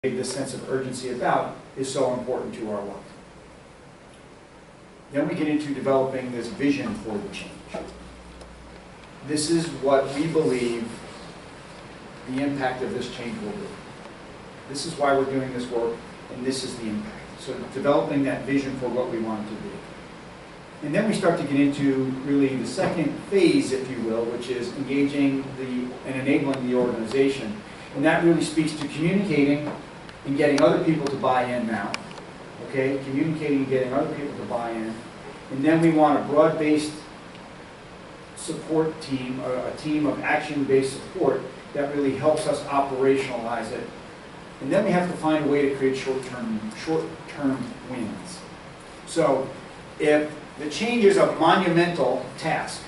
this sense of urgency about is so important to our work. Then we get into developing this vision for the change. This is what we believe the impact of this change will be. This is why we're doing this work, and this is the impact. So developing that vision for what we want it to be. And then we start to get into really the second phase, if you will, which is engaging and enabling the organization. And that really speaks to communicating and getting other people to buy in now. Okay, communicating and getting other people to buy in. And then we want a broad-based support team, a team of action-based support that really helps us operationalize it. And then we have to find a way to create short-term wins. So if the change is a monumental task,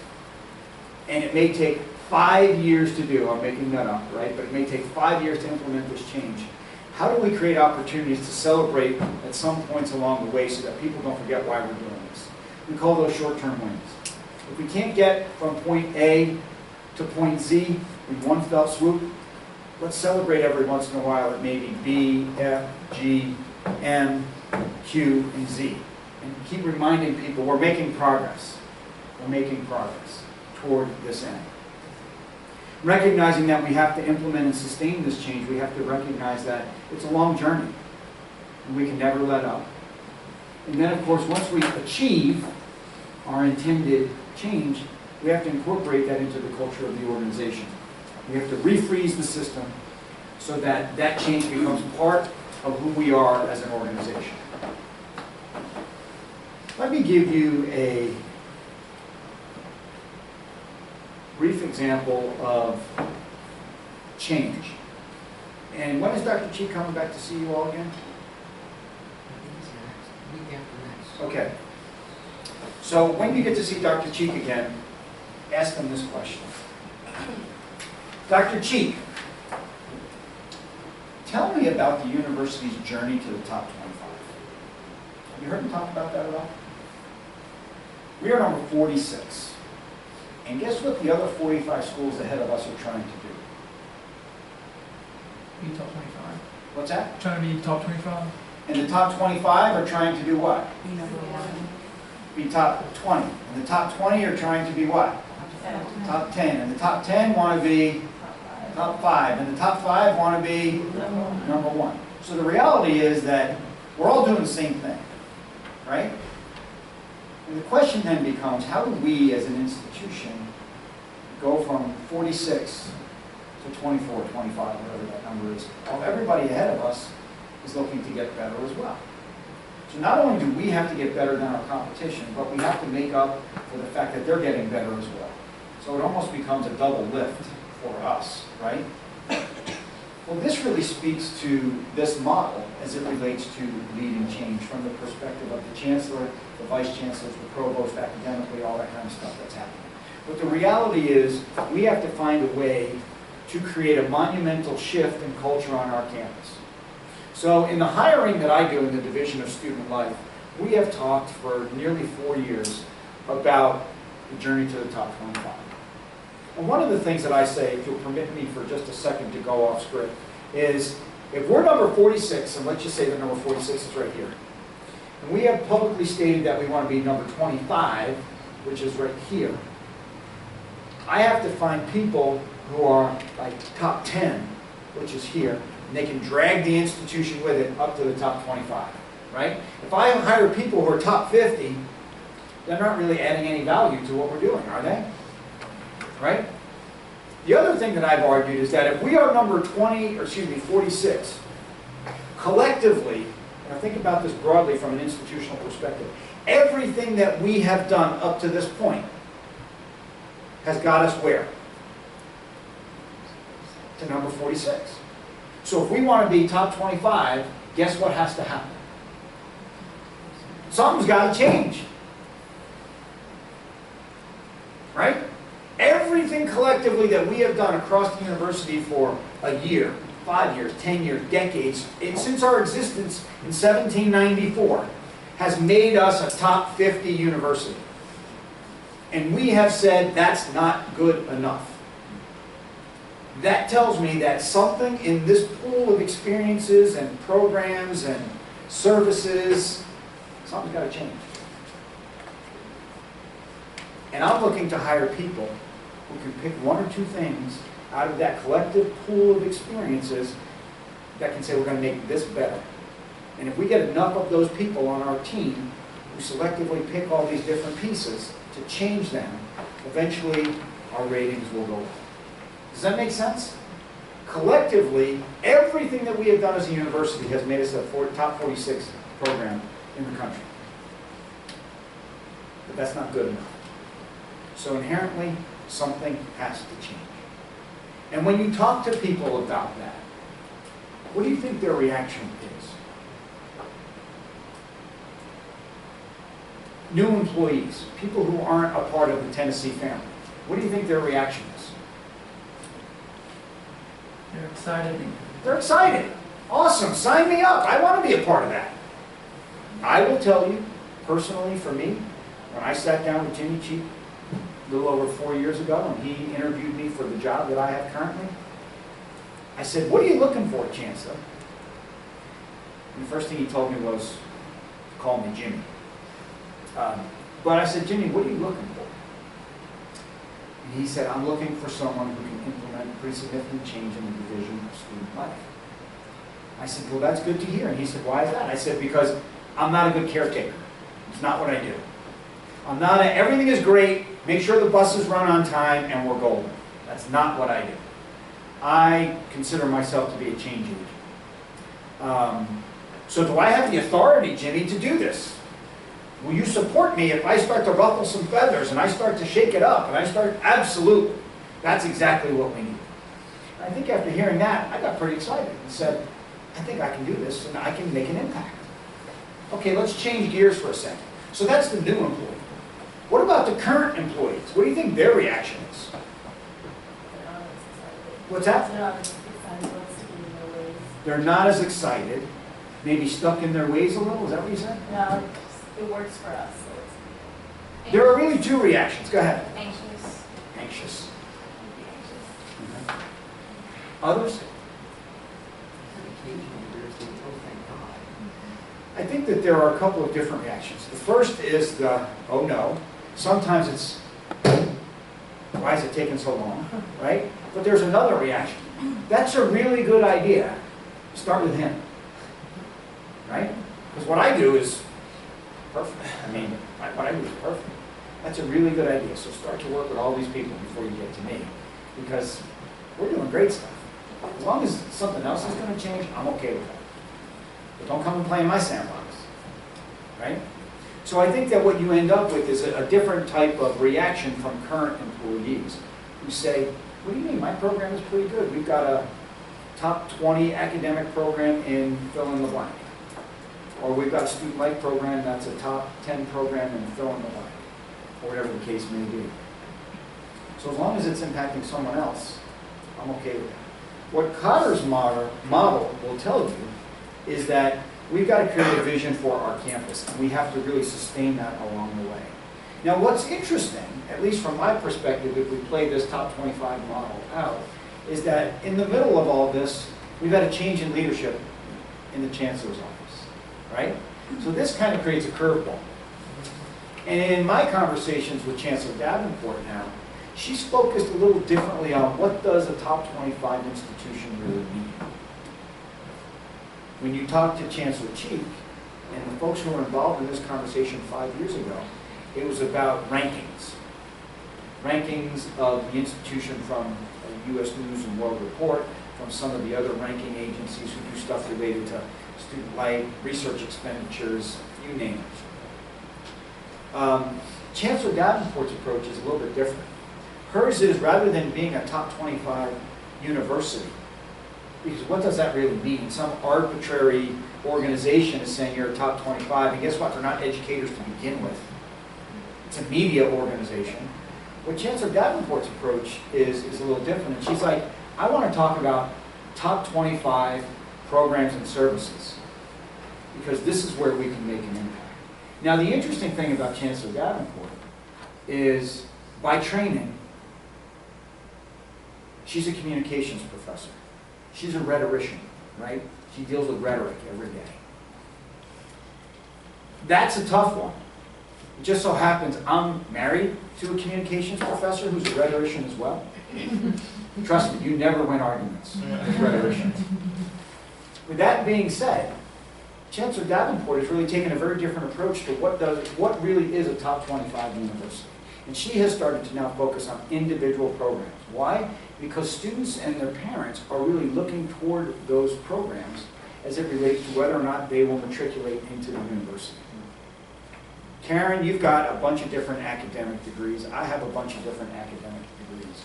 and it may take 5 years to do, I'm making that up, right? But it may take 5 years to implement this change. How do we create opportunities to celebrate at some points along the way so that people don't forget why we're doing this? We call those short-term wins. If we can't get from point A to point Z in one fell swoop, let's celebrate every once in a while at maybe B, F, G, M, Q, and Z. And keep reminding people we're making progress. We're making progress toward this end. Recognizing that we have to implement and sustain this change, we have to recognize that it's a long journey, and we can never let up. And then, of course, once we achieve our intended change, we have to incorporate that into the culture of the organization. We have to refreeze the system so that that change becomes part of who we are as an organization. Let me give you a brief example of change. And when is Dr. Cheek coming back to see you all again? Week after next. Okay. So when you get to see Dr. Cheek again, ask him this question. Dr. Cheek, tell me about the university's journey to the top 25. Have you heard him talk about that at all? We are number 46. And guess what the other 45 schools ahead of us are trying to do? Be top 25. What's that? Trying to be top 25. And the top 25 are trying to do what? Be number one. Be top 20. And the top 20 are trying to be what? Top 10. And the top 10 want to be top 5. And the top 5 want to be number 1. So the reality is that we're all doing the same thing, right? And the question then becomes, how do we as an institution go from 46 to 24, 25, whatever that number is, while everybody ahead of us is looking to get better as well? So not only do we have to get better than our competition, but we have to make up for the fact that they're getting better as well. So it almost becomes a double lift for us, right? Well, this really speaks to this model as it relates to leading change from the perspective of the chancellor, the vice chancellors, the provost, academically, all that kind of stuff that's happening. But the reality is we have to find a way to create a monumental shift in culture on our campus. So in the hiring that I do in the Division of Student Life, we have talked for nearly 4 years about the journey to the top 25. And one of the things that I say, if you'll permit me for just a second to go off script, is if we're number 46, and let's just say that number 46 is right here, and we have publicly stated that we want to be number 25, which is right here, I have to find people who are like top 10, which is here, and they can drag the institution with it up to the top 25, right? If I hire people who are top 50, they're not really adding any value to what we're doing, are they? Right? The other thing that I've argued is that if we are number 46, collectively, and I think about this broadly from an institutional perspective, everything that we have done up to this point has got us where? To number 46. So if we want to be top 25, guess what has to happen? Something's got to change. Right? Everything collectively that we have done across the university for a year, 5 years, 10 years, decades, since our existence in 1794, has made us a top 50 university. And we have said that's not good enough. that tells me that something in this pool of experiences and programs and services, something's got to change. And I'm looking to hire people who can pick one or two things out of that collective pool of experiences that can say we're going to make this better. And if we get enough of those people on our team who selectively pick all these different pieces to change them, eventually our ratings will go up. Does that make sense? Collectively, everything that we have done as a university has made us a top 46 program in the country. But that's not good enough. So inherently, something has to change. And when you talk to people about that, what do you think their reaction is? New employees, people who aren't a part of the Tennessee family, what do you think their reaction is? They're excited. They're excited. Awesome, sign me up. I want to be a part of that. I will tell you, personally, for me, when I sat down with Jimmy Cheek a little over 4 years ago and he interviewed me for the job that I have currently, I said, what are you looking for, Chancellor? And the first thing he told me was to call me Jimmy. But I said, Jimmy, what are you looking for? And he said, I'm looking for someone who can implement pretty significant change in the division of student life. I said, well, that's good to hear. And he said, why is that? I said, because I'm not a good caretaker. It's not what I do. Everything is great, make sure the buses run on time, and we're golden. That's not what I do. I consider myself to be a change agent. So do I have the authority, Jimmy, to do this? Will you support me if I start to ruffle some feathers and I start to shake it up and I start, absolutely. That's exactly what we need. And I think after hearing that, I got pretty excited and said, I think I can do this and I can make an impact. Okay, let's change gears for a second. So that's the new employee. What about the current employees? What do you think their reaction is? What's that? They're not as excited, maybe stuck in their ways a little, is that what you said? No, it works for us. So There are really two reactions. Go ahead. anxious. Anxious. Others? Occasionally there's the, oh, thank God. I think that there are a couple of different reactions. The first is the, oh no. Sometimes it's, why is it taking so long, right? But there's another reaction. That's a really good idea. Start with him, right? Because what I do is perfect. I mean, what I do is perfect. That's a really good idea. So start to work with all these people before you get to me. Because we're doing great stuff. As long as something else is going to change, I'm okay with that. But don't come and play in my sandbox, right? So I think that what you end up with is a different type of reaction from current employees who say, what do you mean? My program is pretty good. We've got a top 20 academic program in fill in the blank. Or we've got a student life program that's a top 10 program in fill in the blank. Or whatever the case may be. So as long as it's impacting someone else, I'm okay with that. What Cotter's model will tell you is that we've got to create a vision for our campus, and we have to really sustain that along the way. Now what's interesting, at least from my perspective, if we play this top 25 model out, is that in the middle of all this, we've had a change in leadership in the Chancellor's office, right? So this kind of creates a curveball. And in my conversations with Chancellor Davenport now, she's focused a little differently on what does a top 25 institution really mean. When you talk to Chancellor Cheek and the folks who were involved in this conversation 5 years ago, it was about rankings. Rankings of the institution from U.S. News and World Report, from some of the other ranking agencies who do stuff related to student life, research expenditures, you name it. Chancellor Davenport's approach is a little bit different. Hers is, rather than being a top 25 university, because what does that really mean? Some arbitrary organization is saying you're a top 25, and guess what? They're not educators to begin with. It's a media organization. What Chancellor Davenport's approach is a little different, and she's like, I want to talk about top 25 programs and services, because this is where we can make an impact. Now, the interesting thing about Chancellor Davenport is, by training, She's a communications professor. She's a rhetorician, right? She deals with rhetoric every day. That's a tough one. It just so happens I'm married to a communications professor who's a rhetorician as well. Trust me, you never win arguments with rhetoricians. With that being said, Chancellor Davenport has really taken a very different approach to what really is a top 25 university. And she has started to now focus on individual programs. Why? Because students and their parents are really looking toward those programs as it relates to whether or not they will matriculate into the university. Karen, you've got a bunch of different academic degrees. I have a bunch of different academic degrees.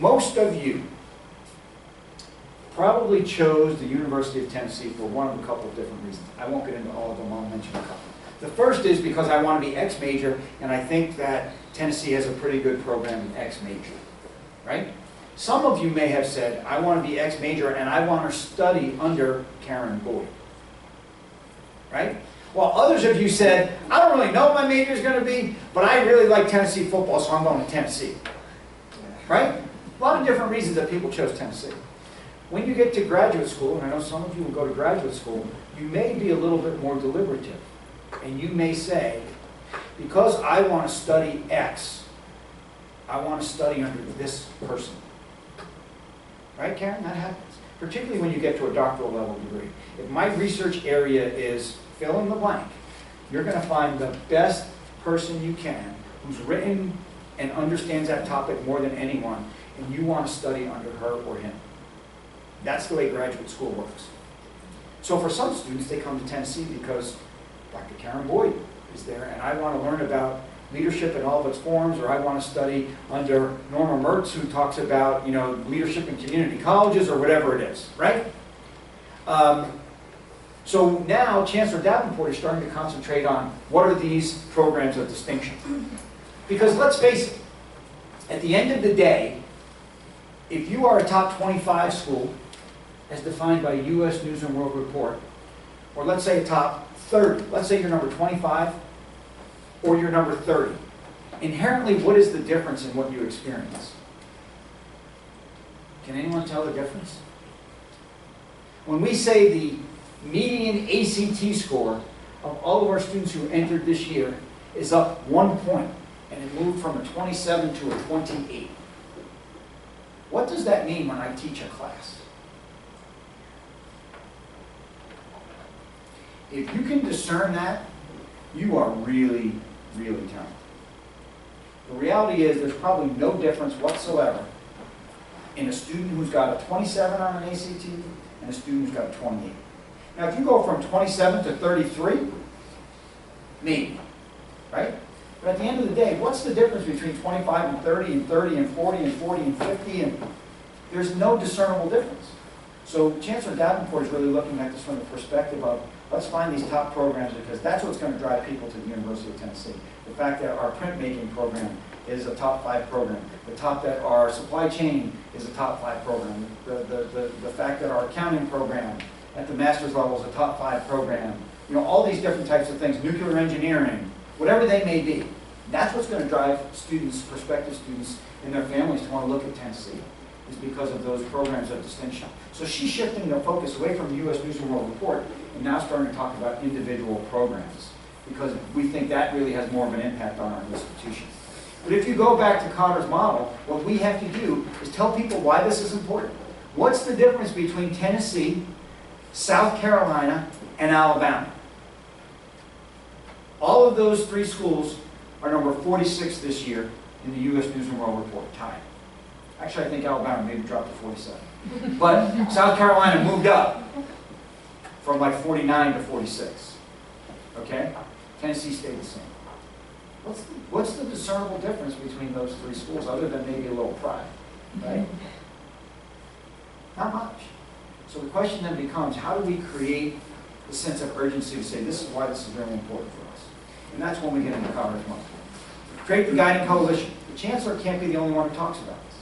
Most of you probably chose the University of Tennessee for one of a couple of different reasons. I won't get into all of them, I'll mention a couple. The first is because I want to be X major, and I think that Tennessee has a pretty good program in X major, right? Some of you may have said, I want to be X major and I want to study under Karen Boyd, right? While others of you said, I don't really know what my major is going to be, but I really like Tennessee football, so I'm going to Tennessee, right? A lot of different reasons that people chose Tennessee. When you get to graduate school, and I know some of you will go to graduate school, you may be a little bit more deliberative. And you may say, because I want to study X, I want to study under this person. Right, Karen? That happens. Particularly when you get to a doctoral level degree. If my research area is fill in the blank, you're going to find the best person you can who's written and understands that topic more than anyone, and you want to study under her or him. That's the way graduate school works. So for some students, they come to Tennessee because Dr. Karen Boyd is there, and I want to learn about leadership in all of its forms, or I want to study under Norma Mertz, who talks about, leadership in community colleges, or whatever it is, right? So now Chancellor Davenport is starting to concentrate on what are these programs of distinction. Because let's face it, at the end of the day, if you are a top 25 school, as defined by U.S. News and World Report, or let's say a top 30, let's say you're number 25, or you're number 30. Inherently, what is the difference in what you experience? Can anyone tell the difference? When we say the median ACT score of all of our students who entered this year is up 1 point, and it moved from a 27 to a 28. What does that mean when I teach a class? If you can discern that, you are really, really talented. The reality is there's probably no difference whatsoever in a student who's got a 27 on an ACT and a student who's got a 28. Now, if you go from 27 to 33, maybe, right? But at the end of the day, what's the difference between 25 and 30 and 30 and 40 and 40 and 50? And there's no discernible difference. So Chancellor Davenport is really looking at this from the perspective of, let's find these top programs, because that's what's going to drive people to the University of Tennessee. The fact that our printmaking program is a top 5 program. The top that our supply chain is a top 5 program. The fact that our accounting program at the master's level is a top 5 program. All these different types of things, nuclear engineering, whatever they may be. That's what's going to drive students, prospective students, and their families to want to look at Tennessee, is because of those programs of distinction. So she's shifting the focus away from the U.S. News and World Report and now starting to talk about individual programs, because we think that really has more of an impact on our institution. But if you go back to Connor's model, what we have to do is tell people why this is important. What's the difference between Tennessee, South Carolina, and Alabama? All of those 3 schools are number 46 this year in the U.S. News and World Report, tied. Actually, I think Alabama maybe dropped to 47. But South Carolina moved up from like 49 to 46. Okay? Tennessee stayed the same. What's the discernible difference between those 3 schools, other than maybe a little pride? Right? Not much. So the question then becomes, how do we create the sense of urgency to say, this is why this is very important for us? And that's when we get into College Month. Create the guiding coalition. The chancellor can't be the only one who talks about this.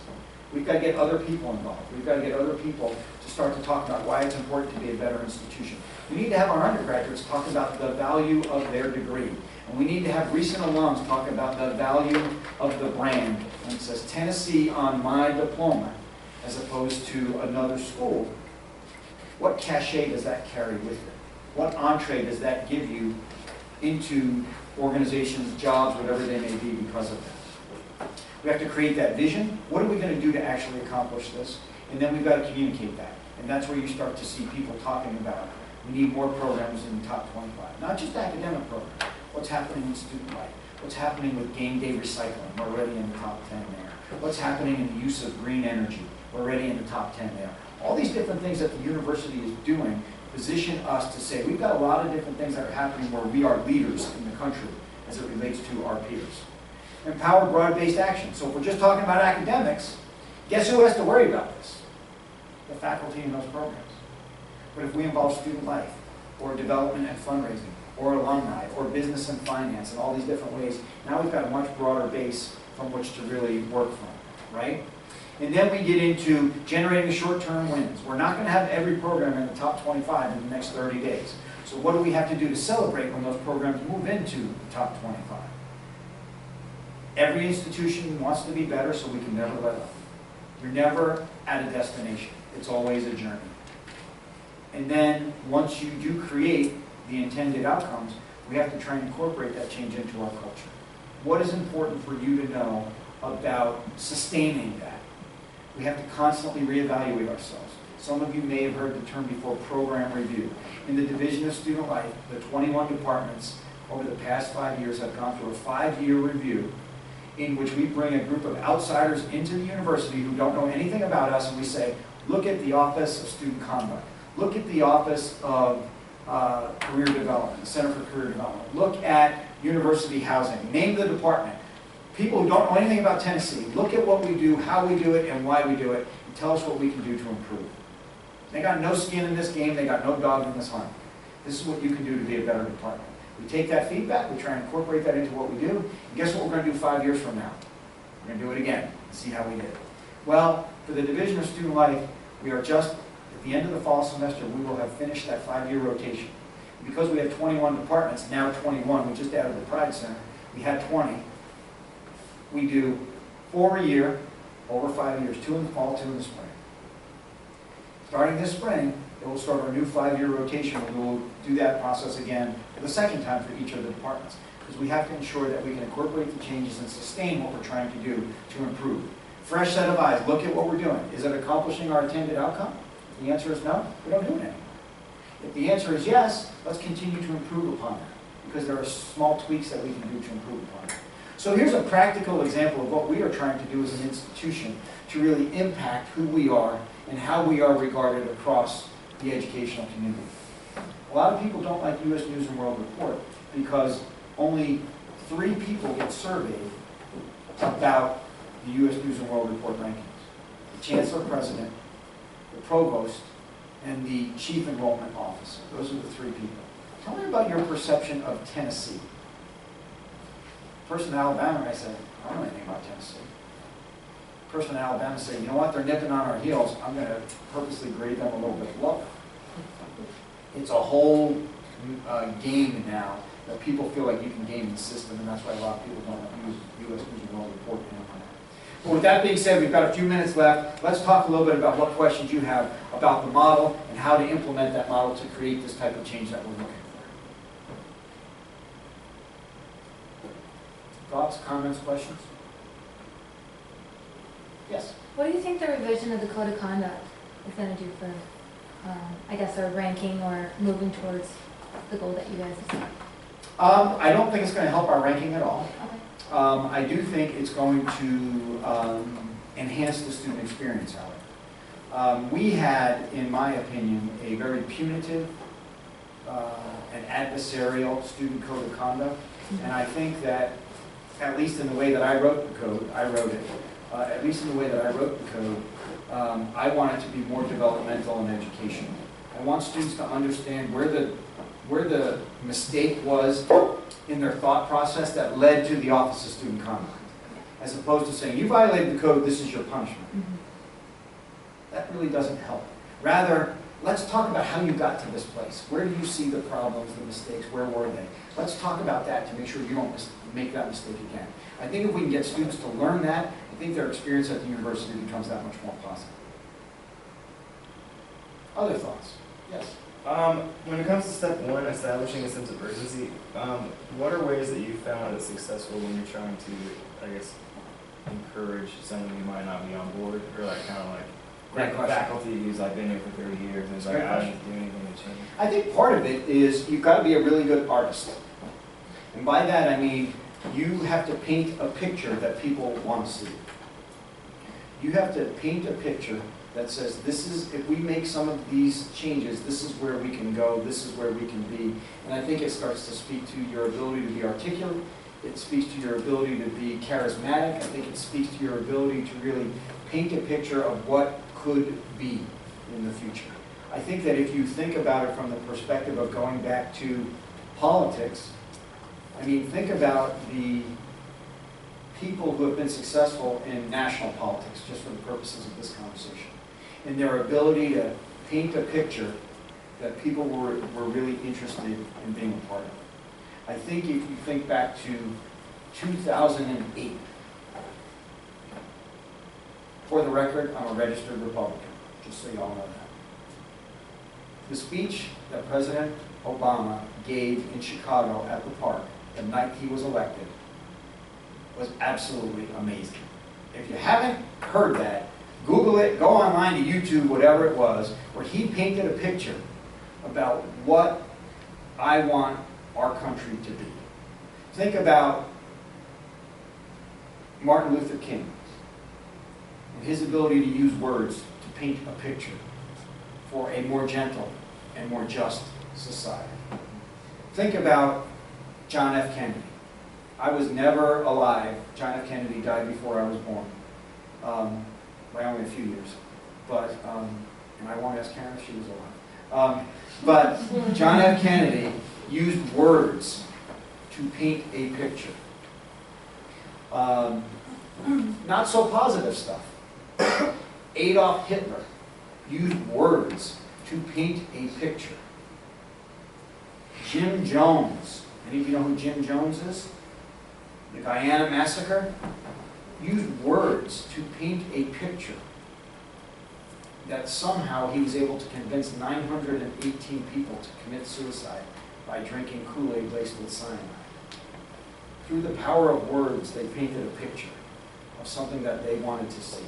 We've got to get other people involved. We've got to get other people to start to talk about why it's important to be a better institution. We need to have our undergraduates talk about the value of their degree. And we need to have recent alums talk about the value of the brand. When it says Tennessee on my diploma, as opposed to another school, what cachet does that carry with it? What entree does that give you into organizations, jobs, whatever they may be because of that? We have to create that vision. What are we going to do to actually accomplish this? And then we've got to communicate that. And that's where you start to see people talking about, we need more programs in the top 25. Not just academic programs. What's happening in student life? What's happening with game day recycling? We're already in the top 10 there. What's happening in the use of green energy? We're already in the top 10 there. All these different things that the university is doing position us to say, we've got a lot of different things that are happening where we are leaders in the country as it relates to our peers. Empower broad-based action. So if we're just talking about academics, guess who has to worry about this? The faculty in those programs. But if we involve student life, or development and fundraising, or alumni, or business and finance, and all these different ways, now we've got a much broader base from which to really work from, right? And then we get into generating short-term wins. We're not going to have every program in the top 25 in the next 30 days. So what do we have to do to celebrate when those programs move into the top 25? Every institution wants to be better, so we can never let up. You're never at a destination. It's always a journey. And then once you do create the intended outcomes, we have to try and incorporate that change into our culture. What is important for you to know about sustaining that? We have to constantly reevaluate ourselves. Some of you may have heard the term before, program review. In the Division of Student Life, the 21 departments over the past 5 years have gone through a 5-year review in which we bring a group of outsiders into the university who don't know anything about us, and we say, look at the Office of Student Conduct. Look at the Office of Career Development, the Center for Career Development. Look at university housing. Name the department. People who don't know anything about Tennessee, look at what we do, how we do it, and why we do it, and tell us what we can do to improve. They got no skin in this game. They got no dog in this hunt. This is what you can do to be a better department. We take that feedback, we try and incorporate that into what we do, and guess what we're going to do 5 years from now? We're going to do it again and see how we did. Well, for the Division of Student Life, we are just, at the end of the fall semester, we will have finished that 5-year rotation. Because we have 21 departments, now 21, we just added the Pride Center, we had 20. We do 4 a year, over 5 years, 2 in the fall, 2 in the spring. Starting this spring, it will start our new 5-year rotation, and we will do that process again for the second time for each of the departments. Because we have to ensure that we can incorporate the changes and sustain what we're trying to do to improve. Fresh set of eyes, look at what we're doing. Is it accomplishing our intended outcome? If the answer is no, we don't do it anymore. If the answer is yes, let's continue to improve upon that, because there are small tweaks that we can do to improve upon it. So here's a practical example of what we are trying to do as an institution to really impact who we are and how we are regarded across the educational community. A lot of people don't like U.S. News and World Report because only 3 people get surveyed about the U.S. News and World Report rankings. The Chancellor President, the Provost, and the Chief Enrollment Officer. Those are the 3 people. Tell me about your perception of Tennessee. Person in Alabama, I say, I don't know anything about Tennessee. Person in Alabama say, you know what, they're nipping on our heels. I'm going to purposely grade them a little bit lower. It's a whole game now that people feel like you can game the system, and that's why a lot of people don't use U.S. News and World Report anymore. But with that being said, we've got a few minutes left. Let's talk a little bit about what questions you have about the model and how to implement that model to create this type of change that we're looking for. Thoughts, comments, questions? Yes? What do you think the revision of the Code of Conduct is going to do for, I guess, our ranking or moving towards the goal that you guys have set? I don't think it's going to help our ranking at all. Okay. I do think it's going to enhance the student experience, however. We had, in my opinion, a very punitive and adversarial student code of conduct, and I think that, at least in the way that I wrote the code, at least in the way that I wrote the code, I want it to be more developmental and educational. I want students to understand where the mistake was in their thought process that led to the Office of Student Conduct, as opposed to saying, you violated the code, this is your punishment. That really doesn't help. Rather, let's talk about how you got to this place. Where do you see the problems, the mistakes, where were they? Let's talk about that to make sure you don't make that mistake again. I think if we can get students to learn that, I think their experience at the university becomes that much more positive. Other thoughts? Yes. When it comes to step one, establishing a sense of urgency, what are ways that you found it successful when you're trying to, I guess, encourage someone who might not be on board, or like kind of like Great question. faculty who's like been here for 30 years and is like, Great I question. didn't do anything to change? I think part of it is you've got to be a really good artist. And by that I mean you have to paint a picture that people want to see. You have to paint a picture that says, this is, if we make some of these changes, this is where we can go, this is where we can be. And I think it starts to speak to your ability to be articulate. It speaks to your ability to be charismatic. I think it speaks to your ability to really paint a picture of what could be in the future. I think that if you think about it from the perspective of going back to politics, I mean, think about the people who have been successful in national politics, just for the purposes of this conversation, and their ability to paint a picture that people were really interested in being a part of. I think if you think back to 2008, for the record, I'm a registered Republican, just so you all know that. The speech that President Obama gave in Chicago at the park the night he was elected was absolutely amazing. If you haven't heard that, Google it, go online to YouTube, whatever it was, where he painted a picture about what I want our country to be. Think about Martin Luther King and his ability to use words to paint a picture for a more gentle and more just society. Think about John F. Kennedy. I was never alive. John F. Kennedy died before I was born, by only a few years. But, and I won't ask Karen if she was alive. But John F. Kennedy used words to paint a picture. Not so positive stuff. Adolf Hitler used words to paint a picture. Jim Jones, any of you know who Jim Jones is? The Guyana Massacre, used words to paint a picture that somehow he was able to convince 918 people to commit suicide by drinking Kool-Aid laced with cyanide. Through the power of words, they painted a picture of something that they wanted to see.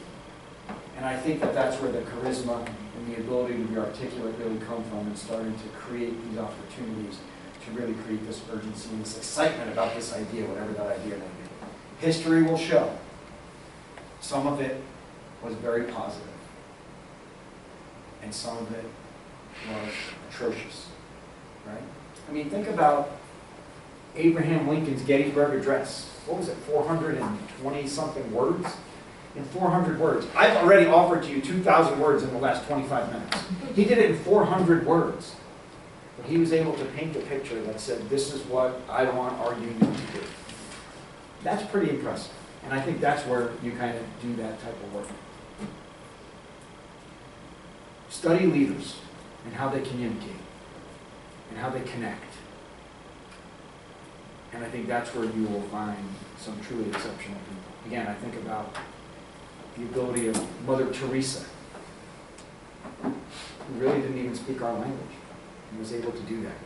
And I think that that's where the charisma and the ability to be articulate really come from, and starting to create these opportunities to really create this urgency and this excitement about this idea, whatever that idea may be. History will show. Some of it was very positive, and some of it was atrocious, right? I mean, think about Abraham Lincoln's Gettysburg Address. What was it, 420-something words? In 400 words. I've already offered to you 2,000 words in the last 25 minutes. He did it in 400 words. But he was able to paint a picture that said, this is what I want our union to do. That's pretty impressive. And I think that's where you kind of do that type of work. Study leaders and how they communicate and how they connect. And I think that's where you will find some truly exceptional people. Again, I think about the ability of Mother Teresa, who really didn't even speak our language, and was able to do that,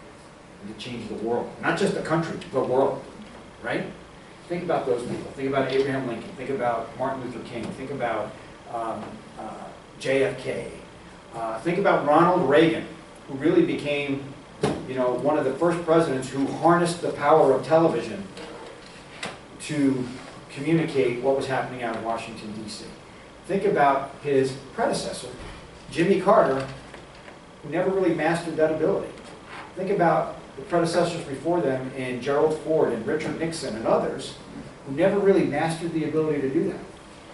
and to change the world. Not just the country, the world, right? Think about those people. Think about Abraham Lincoln. Think about Martin Luther King. Think about JFK. Think about Ronald Reagan, who really became, one of the first presidents who harnessed the power of television to communicate what was happening out of Washington, D.C. Think about his predecessor, Jimmy Carter, who never really mastered that ability. Think about the predecessors before them in Gerald Ford and Richard Nixon and others who never really mastered the ability to do that.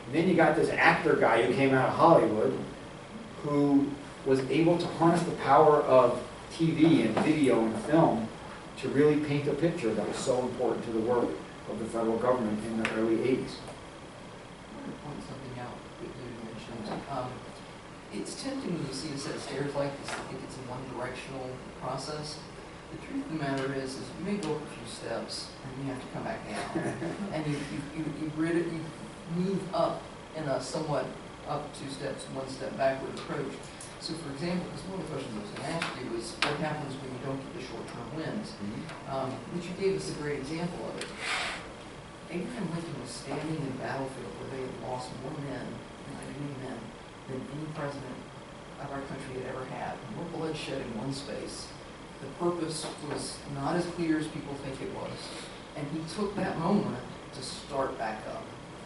And then you got this actor guy who came out of Hollywood who was able to harness the power of TV and video and film to really paint a picture that was so important to the work of the federal government in the early 80s. I want to point something out that you mentioned. It's tempting when you see a set of stairs like this to think it's a one-directional process. The truth of the matter is you may go up a few steps and you have to come back down. And you move up in a somewhat up 2 steps, 1 step backward approach. So for example, because one of the questions I was going to ask you was what happens when you don't get the short-term wins? Which you gave us a great example of it. Abraham Lincoln was standing in a battlefield where they had lost more men, men, than any president of our country had ever had. More bloodshed in one space. The purpose was not as clear as people think it was. And he took that moment to start back up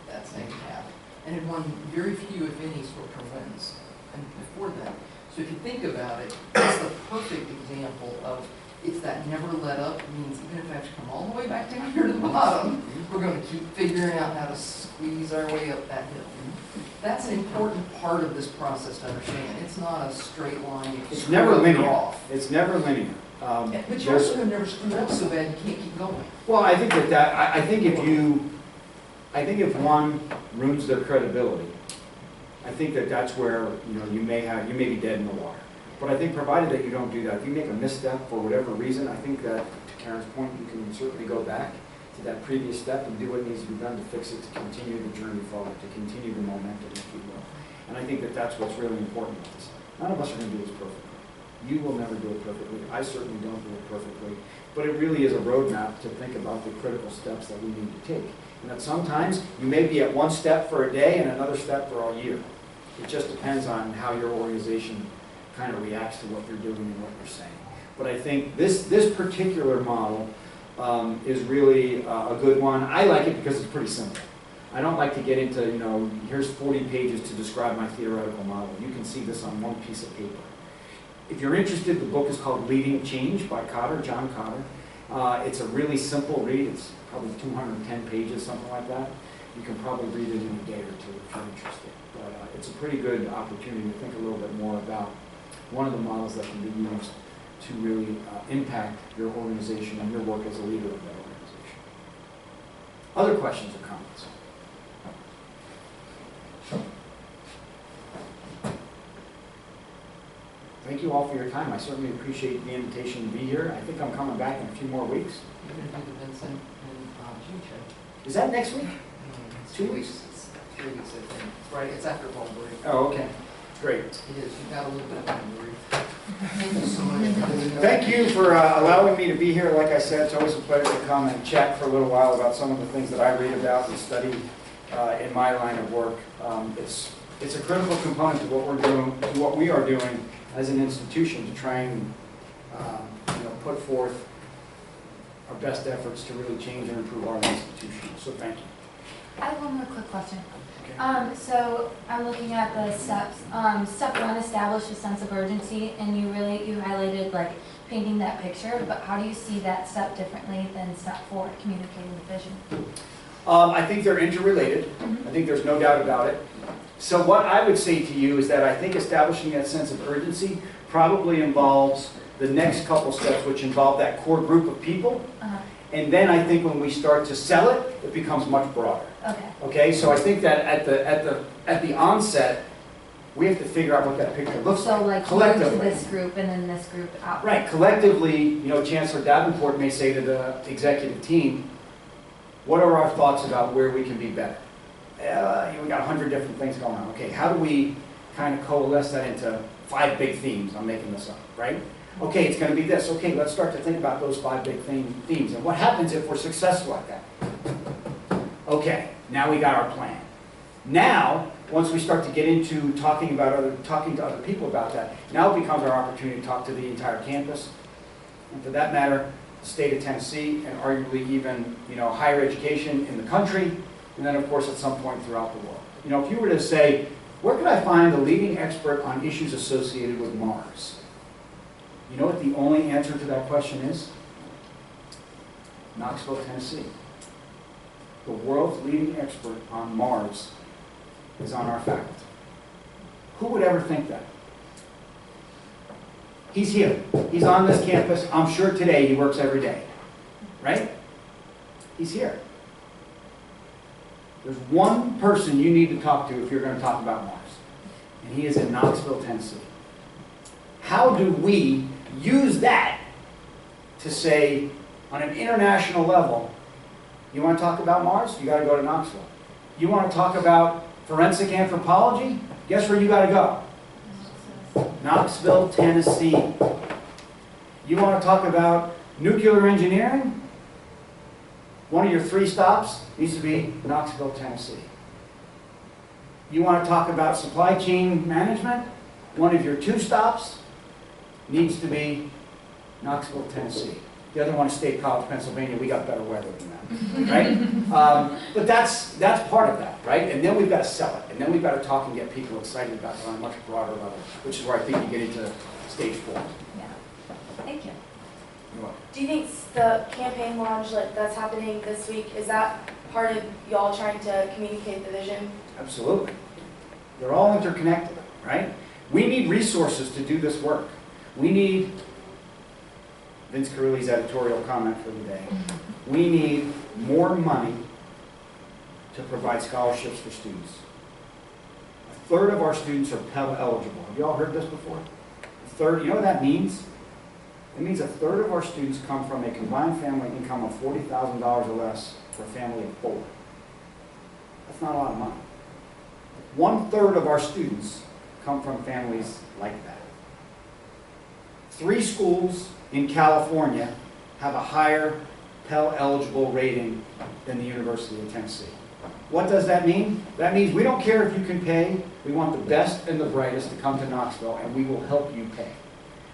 that same path. And had won very few, if any, short-term wins and before then. So if you think about it, it's the perfect example of it's that never let up. Means even if I have to come all the way back down here to the bottom, we're going to keep figuring out how to squeeze our way up that hill. That's an important part of this process to understand. It's not a straight line. It's never linear. Off. It's never linear. But you're also going to never screw up so bad you can't keep going. Well, I think I think if one ruins their credibility, I think that's where you may be dead in the water. But I think provided that you don't do that, if you make a misstep for whatever reason, I think that to Karen's point, you can certainly go back to that previous step and do what needs to be done to fix it, to continue the journey forward, to continue the momentum, if you will. And I think that's what's really important with this. None of us are going to do this perfectly. You will never do it perfectly. I certainly don't do it perfectly. But it really is a roadmap to think about the critical steps that we need to take. And that sometimes you may be at one step for a day and another step for a year. It just depends on how your organization kind of reacts to what you're doing and what you're saying. But I think this particular model is really a good one. I like it because it's pretty simple. I don't like to get into, here's 40 pages to describe my theoretical model. You can see this on one piece of paper. If you're interested, the book is called Leading Change by John Cotter. It's a really simple read. It's probably 210 pages, something like that. You can probably read it in a day or two if you're interested. But it's a pretty good opportunity to think a little bit more about one of the models that can be used to really impact your organization and your work as a leader of that organization. Other questions or comments? Thank you all for your time. I certainly appreciate the invitation to be here. I think I'm coming back in a few more weeks. You're going to do the Vincent and June show. Is that next week? It's 2 weeks? It's 3 weeks, I think. It's right. It's after fall break. Oh, okay. Great. It is. You've got a little bit of time to read. Thank you so much. Thank you for allowing me to be here. Like I said, it's always a pleasure to come and chat for a little while about some of the things that I read about and study in my line of work. It's a critical component to what we're doing, to what we are doing as an institution to try and put forth our best efforts to really change and improve our institution. So thank you. I have one more quick question. Okay. So I'm looking at the steps. Step 1, establish a sense of urgency, and you highlighted like painting that picture, but how do you see that step differently than step 4, communicating the vision? I think they're interrelated. I think there's no doubt about it. So what I would say to you is that I think establishing that sense of urgency probably involves the next couple steps, which involve that core group of people. And then I think when we start to sell it, it becomes much broader. Okay. Okay, so I think that at the onset, we have to figure out what that picture looks So like like collectively. to this group and then this group out. Right, collectively, Chancellor Davenport may say to the executive team, what are our thoughts about where we can be better? We got 100 different things going on. Okay, how do we kind of coalesce that into 5 big themes? I'm making this up, right? Okay, it's going to be this. Okay, let's start to think about those 5 big themes. And what happens if we're successful at that? Okay, now we got our plan. Now, once we start to get into talking to other people about that, now it becomes our opportunity to talk to the entire campus, and for that matter, the state of Tennessee, and arguably even higher education in the country, and then of course at some point throughout the world. If you were to say, where could I find the leading expert on issues associated with Mars? You know what the only answer to that question is? Knoxville, Tennessee. The world's leading expert on Mars is on our faculty. Who would ever think that? He's here. He's on this campus. I'm sure today he works every day. Right? He's here. There's one person you need to talk to if you're going to talk about Mars. And he is in Knoxville, Tennessee. How do we use that to say, on an international level, you want to talk about Mars? You got to go to Knoxville. You want to talk about forensic anthropology? Guess where you got to go? Knoxville, Tennessee. You want to talk about nuclear engineering? One of your 3 stops needs to be Knoxville, Tennessee. You want to talk about supply chain management? One of your 2 stops needs to be Knoxville, Tennessee. The other one is State College, Pennsylvania. We got better weather than that, right? But that's part of that, right? And then we've got to sell it. And then we've got to talk and get people excited about it on a much broader level, which is where I think you get into stage 4. Yeah. Thank you. You're welcome. Do you think the campaign launch that's happening this week, is that part of y'all trying to communicate the vision? Absolutely. They're all interconnected, right? We need resources to do this work. We need Vince Carilli's editorial comment for the day. We need more money to provide scholarships for students. 1/3 of our students are Pell eligible. Have you all heard this before? 1/3, you know what that means? It means 1/3 of our students come from a combined family income of $40,000 or less for a family of 4. That's not a lot of money. 1/3 of our students come from families like that. 3 schools in California have a higher Pell eligible rating than the University of Tennessee. What does that mean? That means we don't care if you can pay. We want the best and the brightest to come to Knoxville, and we will help you pay.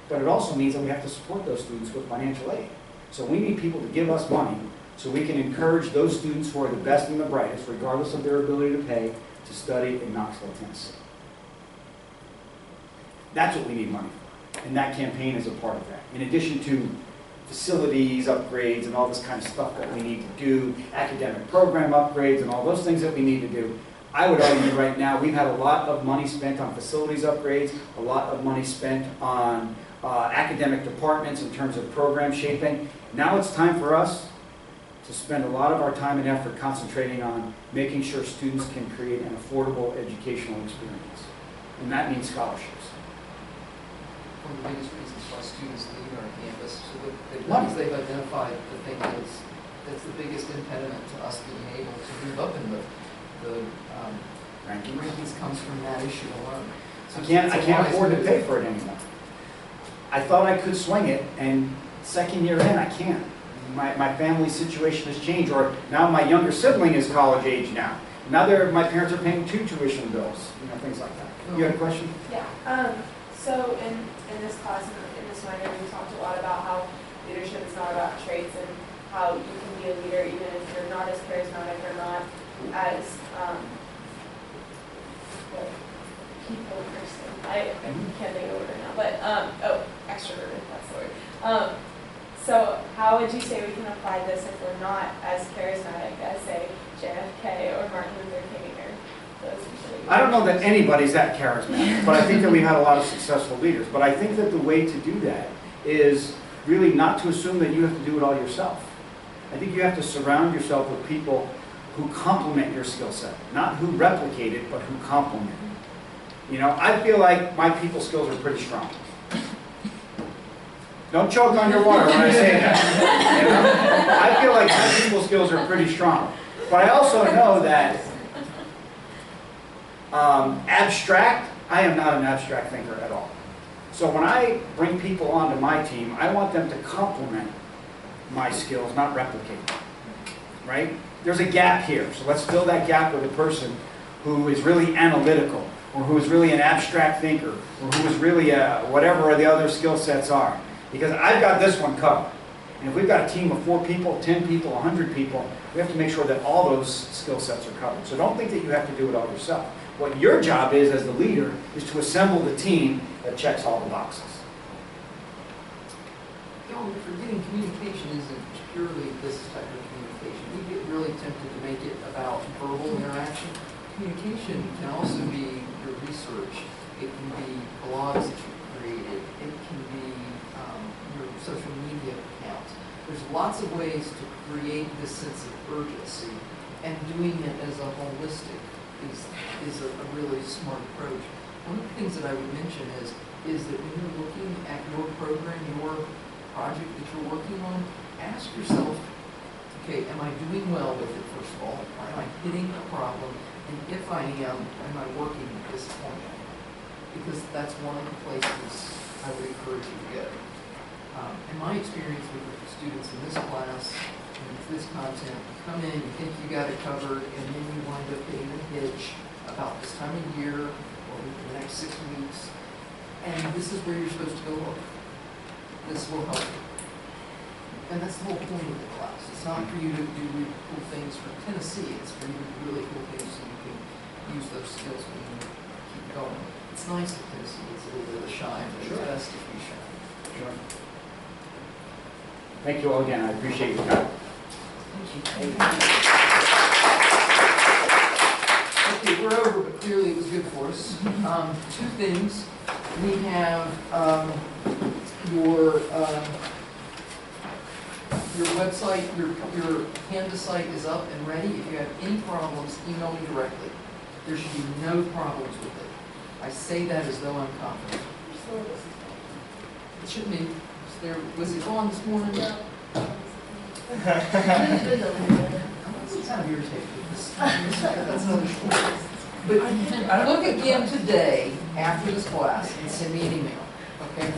But it also means that we have to support those students with financial aid. So we need people to give us money so we can encourage those students who are the best and the brightest, regardless of their ability to pay, to study in Knoxville, Tennessee. That's what we need money for. And that campaign is a part of that. In addition to facilities upgrades and all this kind of stuff that we need to do, academic program upgrades and all those things that we need to do, I would argue right now we've had a lot of money spent on facilities upgrades, a lot of money spent on academic departments in terms of program shaping. Now it's time for us to spend a lot of our time and effort concentrating on making sure students can create an affordable educational experience. And that means scholarships. One of the biggest reasons why students leave our campus, so the Money. ones they've identified, the thing that's the biggest impediment to us being able to move up in the rankings comes from that issue alone. So I can't afford to pay for it anymore. I thought I could swing it, and second year in, I can't. My family situation has changed, or now my younger sibling is college age now. Now my parents are paying 2 tuition bills, things like that. You had a question? Yeah, so in this class, in this minor, we talked a lot about how leadership is not about traits and how you can be a leader even if you're not as charismatic or not as like people person. I can't think of it right now, but extroverted, that's the word. So how would you say we can apply this if we're not as charismatic as, say, JFK or Martin Luther King or those people? I don't know that anybody's that charismatic, but I think that we've had a lot of successful leaders. But I think that the way to do that is really not to assume that you have to do it all yourself. I think you have to surround yourself with people who complement your skill set, not who replicate it, but who complement it. I feel like my people skills are pretty strong. Don't choke on your water when I say that. I feel like my people skills are pretty strong. But I also know that abstract, I am not an abstract thinker at all. So when I bring people onto my team, I want them to complement my skills, not replicate them. Right? There's a gap here, so let's fill that gap with a person who is really analytical, or who is really an abstract thinker, or who is really whatever the other skill sets are. Because I've got this one covered. And if we've got a team of 4 people, 10 people, 100 people, we have to make sure that all those skill sets are covered. So don't think that you have to do it all yourself. What your job is as the leader is to assemble the team that checks all the boxes. Forgetting communication isn't purely this type of communication. We get really tempted to make it about verbal interaction. Communication can also be your research. It can be blogs that you've created. It can be your social media accounts. There's lots of ways to create this sense of urgency, and doing it as a holistic is a really smart approach. One of the things that I would mention is that when you're looking at your program, your project that you're working on, ask yourself, okay, am I doing well with it, first of all? Am I hitting a problem? And if I am I working at this point? because that's one of the places I would encourage you to go. In my experience with the students in this class, and this content, you come in, you think you got it covered, and then you wind up getting a hitch about this time of year, or the next 6 weeks, and this is where you're supposed to go look. This will help you. And that's the whole point of the class. It's not for you to do really cool things from Tennessee, it's for you to do really cool things so you can use those skills when you keep going. It's nice that Tennessee gets a little bit of shine, but it's best if you shine. Sure. Thank you all again, I appreciate your time. Thank you. Okay, we're over, but clearly it was good for us. Two things. We have your website, your Canvas site is up and ready. If you have any problems, email me directly. There should be no problems with it. I say that as though I'm confident. It shouldn't be. Was it on this morning? No. It's kind of irritating. That's another story. But look again today after this class and send me an email, okay?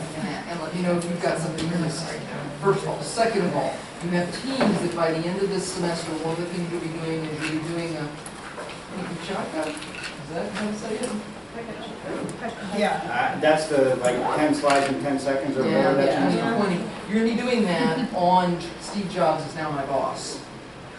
And let me know if you've got something you're missing. First of all. Second of all, you have teams that by the end of this semester, one of the things you'll be doing is you'll be doing a shotgun. Is that how to say it? Yeah. That's the, like, 10 slides in 10 seconds or whatever that's Yeah. You're going to be doing that on Steve Jobs is Now My Boss.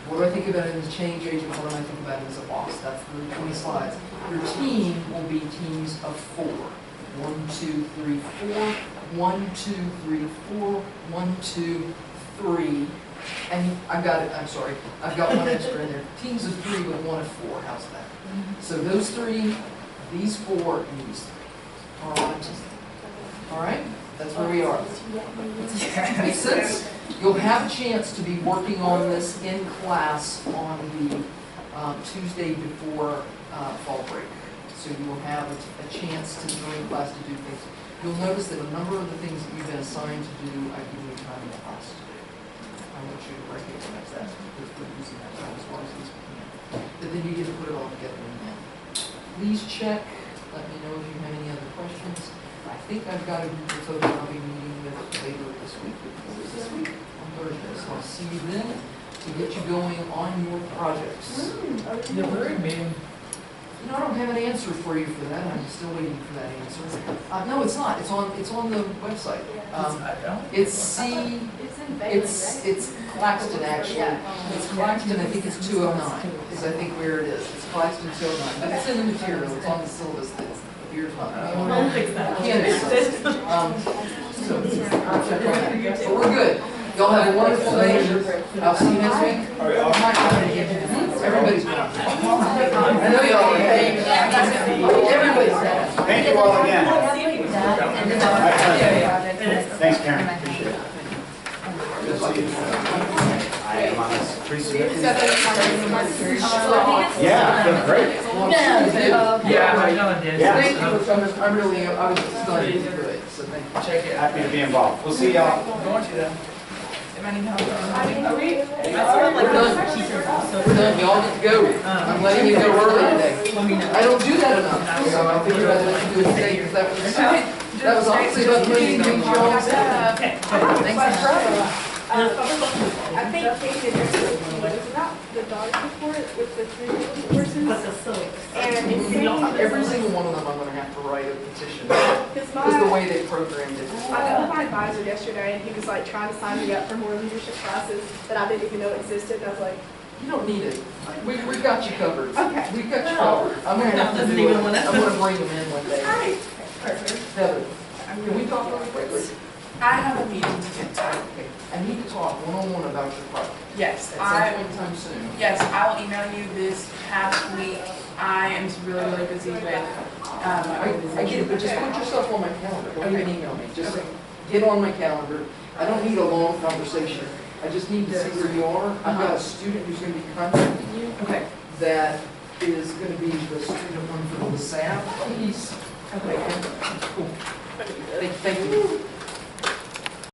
What do I think about it as a change agent? What do I think about it as a boss? That's the 20 slides. Your team will be teams of 4. 1, 2, 3, 4. 1, 2, 3, 4. 1, 2, 3. And I've got it, I'm sorry, I've got one extra in there. Teams of 3 with 1 of 4. How's that? So those 3, these 4, and these 3. All right? All right? That's where we are. Makes sense? You'll have a chance to be working on this in class on the Tuesday before fall break. So you will have a chance to, during class, to do things. You'll notice that a number of the things that you've been assigned to do, I've given you time in the class to do. I want you to recognize that because we're using that time as wisely as we can. But then you get to put it all together in the end. Please check. Let me know if you have any other questions. I think I've got a group of folks I'll be meeting with later this week. This week on Thursday. So I'll see you then to get you going on your projects. Yeah, we're in meeting. You know, I don't have an answer for you for that. I'm still waiting for that answer. No, it's not. It's on the website. It's Claxton actually. It's Claxton. I think it's 209. Is I think where it is. It's Claxton 209. But it's in the material. It's on the syllabus. Yours not. We'll fix that. So I'll check on that. But we're good. Y'all have a wonderful day. I'll see you next week. Everybody's gone. I know y'all are. Everybody's gone. Thank you all again. My pleasure. Thanks, Karen. Appreciate it. Good to see you. I am on this pre-submission. Yeah, great. Yeah, I know it did. Thank you for coming. I was studying today, so thank you. Check it. Happy to be involved. We'll see y'all. I want you to. Are we? We're done. Y'all get to go. I'm letting you go early today. I don't do that enough. So I figured I'd let you do it today because that was obviously about me. Thanks. I think Katie did it's not the dog report with the 3 horses. But the silk. And it's saying Every single one of them I'm going to have to write a petition. because It's the way they programmed it. I met with my advisor yesterday and he was like trying to sign me up for more leadership classes that I didn't even know existed. And I was like, You don't need it. We got you covered. okay. We got you covered. I'm going to have to do it. I'm going to bring them in one day. All right. Perfect. Heather, can we talk really quickly? I have a meeting to get to. Okay. I need to talk one-on-one about your project. Yes, At some point in time soon. yes, I will email you this past week. I am really busy with, I get it, but just put yourself on my calendar. Don't even email me. Just get on my calendar. I don't need a long conversation. I just need to see where you are. I've got a student who's going to be contacting you. Okay. That is going to be the student one for the SAP piece. Okay. Cool. Thank you.